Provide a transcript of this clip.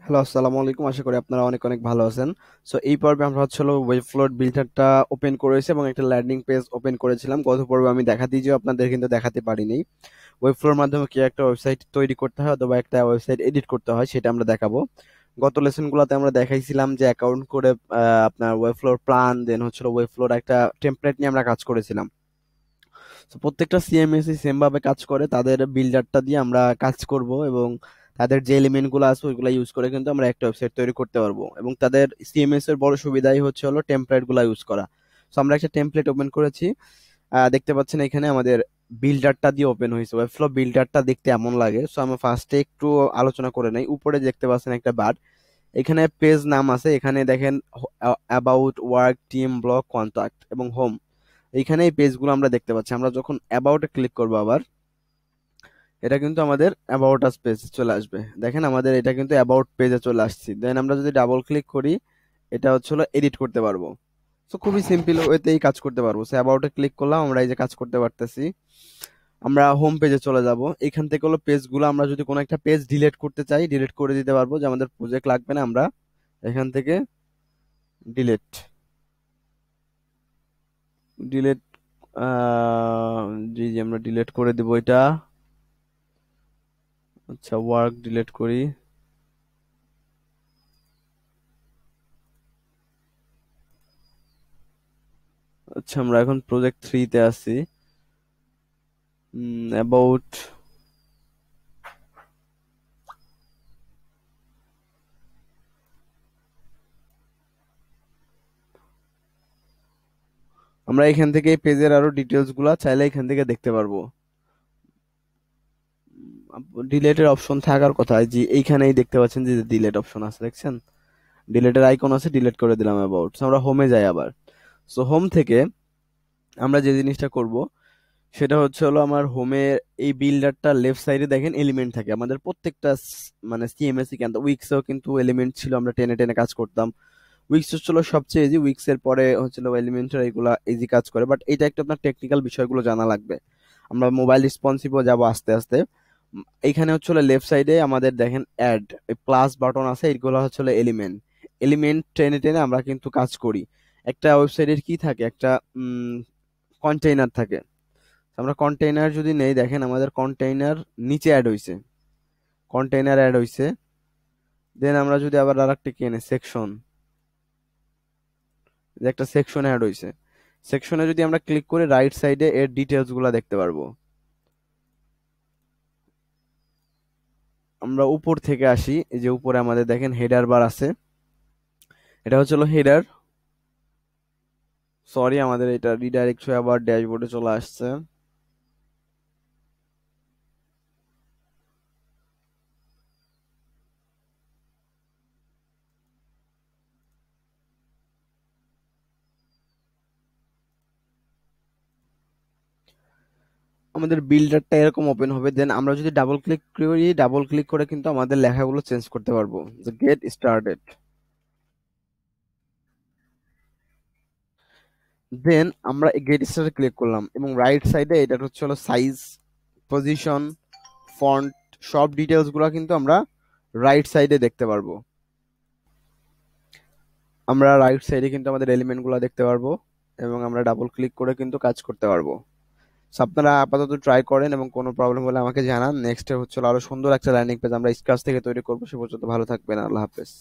Hello, আসসালামু আলাইকুম। আশা করি আপনারা অনেক অনেক ভালো আছেন। সো এই পর্বে আমরা হলো ওয়েবফ্লোর বিল্ডারটা ওপেন করেছি এবং একটা ল্যান্ডিং পেজ ওপেন করেছিলাম। গত পর্বে আমি দেখাতেই যে আপনাদের কিন্তু দেখাতে পারিনি। ওয়েবফ্লোর মাধ্যমে কি একটা ওয়েবসাইট তৈরি করতে হয় অথবা একটা ওয়েবসাইট এডিট করতে হয় সেটা আমরা দেখাবো। গত লেসনগুলোতে আমরা দেখাইছিলাম যে অ্যাকাউন্ট করে আপনার ওয়েবফ্লোর প্ল্যান দেন ওয়েবফ্লোর একটা টেমপ্লেট নিয়ে আমরা কাজ করেছিলাম। তো প্রত্যেকটা সিএমএস সেম ভাবে কাজ করে, তাদের বিল্ডারটা দিয়ে আমরা কাজ করব এবং তাদের যে এলিমেন্ট গুলো আছে ওইগুলো ইউজ করে কিন্তু আমরা একটা ওয়েবসাইট তৈরি করতে পারবো। এবং তাদের সিএমএস এর বড় সুবিধাই হলো টেমপ্লেট গুলা ইউজ করা। তো আমরা একটা টেমপ্লেট ওপেন করেছি। দেখতে পাচ্ছেন এখানে আমাদের বিল্ডারটা দিয়ে ওপেন হয়েছে। ওয়েবফ্লো বিল্ডারটা দেখতে এমন লাগে। সো আমি ফার্স্টে একটু আলোচনা করে নেই। উপরে দেখতে পাচ্ছেন একটা বার, এখানে পেজ নাম আছে, এখানে দেখেন about, work, team, blog, contact এবং হোম। এইখানে এই পেজগুলো আমরা দেখতে পাচ্ছি। আমরা যখন অ্যাবাউটে ক্লিক করবো আবার, এটা কিন্তু আমাদের অ্যাবাউট আস পেজ চলে আসবে। দেখেন আমাদের এটা কিন্তু অ্যাবাউট পেজে চলে আসছি। দেন আমরা যদি ডাবল ক্লিক করি, এটা হলো এডিট করতে পারবো। তো খুবই সিম্পল ওয়েতেই কাজ করতে পারবো। সো অ্যাবাউটে ক্লিক করলাম, আমরা এই যে কাজ করতে পারতেছি। আমরা হোম পেজে চলে যাব। এখান থেকে হলো পেজগুলো, আমরা যদি কোনো একটা পেজ ডিলিট করতে চাই ডিলিট করে দিতে পারবো, যে আমাদের প্রজেক্ট লাগবে না, আমরা এখান থেকে ডিলিট ডিলিট জি জি আমরা ডিলিট করে দিব এটা। আচ্ছা, ওয়ার্ক ডিলিট করি। আচ্ছা, আমরা এখন প্রজেক্ট 3 তে আছি। অ্যাবাউট, আমরা এখান থেকে এই পেজের আরো ডিটেলস গুলা চাইলে এখান থেকে দেখতে পারবো। ডিলেটের অপশন থাকার কথা, যে এইখানেই দেখতে পাচ্ছেন যে ডিলেট অপশন আছে, দেখছেন ডিলেটের আইকন আছে, ডিলিট করে দিলাম অ্যাবাউট। আমরা হোমে যাই আবার। সো হোম থেকে আমরা যে জিনিসটা করব সেটা হলো আমার হোমের এই বিল্ডারটা লেফট সাইডে দেখেন এলিমেন্ট থাকে আমাদের প্রত্যেকটা মানে সিএমএস কিন্তু উইক্সেও কিন্তু এলিমেন্ট ছিল, আমরা টেনে টেনে কাজ করতাম। উইক্স হচ্ছিল সবচেয়ে ইজি, উইক্স এর পরে এলিমেন্টার, এগুলা ইজি কাজ করে, বাট এটা একটু আপনার টেকনিক্যাল বিষয়গুলো জানা লাগবে। আমরা মোবাইল রেসপন্সিভও যাব আস্তে আস্তে। এইখানে লেফট সাইডে আমাদের দেখেন অ্যাড প্লাস বাটন আছে, এইগুলো এলিমেন্ট। এলিমেন্ট টেনে টেনে আমরা কিন্তু কাজ করি। একটা ওয়েবসাইটের কি থাকে, একটা কন্টেইনার থাকে। আমরা কন্টেইনার যদি নেই, দেখেন আমাদের কন্টেইনার নিচে অ্যাড হইছে, কন্টেইনার অ্যাড হইছে। দেন আমরা যদি আবার আরেকটা কি এনে সেকশন, যে একটা সেকশন অ্যাড হইছে, সেকশনে যদি আমরা ক্লিক করি রাইট সাইডে এর ডিটেলস গুলা দেখতে পারবো। আমরা উপর থেকে আসি, এই যে উপরে আমাদের দেখেন হেডার বার আছে, এটা হেডার। সরি, আমাদের এটা রিডাইরেক্ট হয়ে আবার ড্যাশবোর্ডে চলে আসছে। আমাদের বিল্ডারটা এরকম ওপেন হবে। দেন আমরা যদি ডাবল ক্লিক করি, ডাবল ক্লিক করে কিন্তু আমাদের লেখাগুলো চেঞ্জ করতে পারবো, যে গেট স্টার্টেড। দেন আমরা গেট স্টার্টে ক্লিক করলাম এবং রাইট সাইডে এটা হলো সাইজ, পজিশন, ফন্ট, সব ডিটেলস গুলো কিন্তু আমরা রাইট সাইডে দেখতে পারবো। আমরা রাইট সাইডে কিন্তু আমাদের এলিমেন্ট গুলো দেখতে পারবো এবং আমরা ডাবল ক্লিক করে কিন্তু কাজ করতে পারবো। So, আপনারা আপাতত ট্রাই করেন এবং কোনো প্রবলেম হলে আমাকে জানান। নেক্সট আরো সুন্দর একটা ল্যান্ডিং পেজ আমরা স্ক্র্যাচ থেকে তৈরি করবো। সে পর্যন্ত ভালো থাকবেন। আল্লাহ হাফেজ।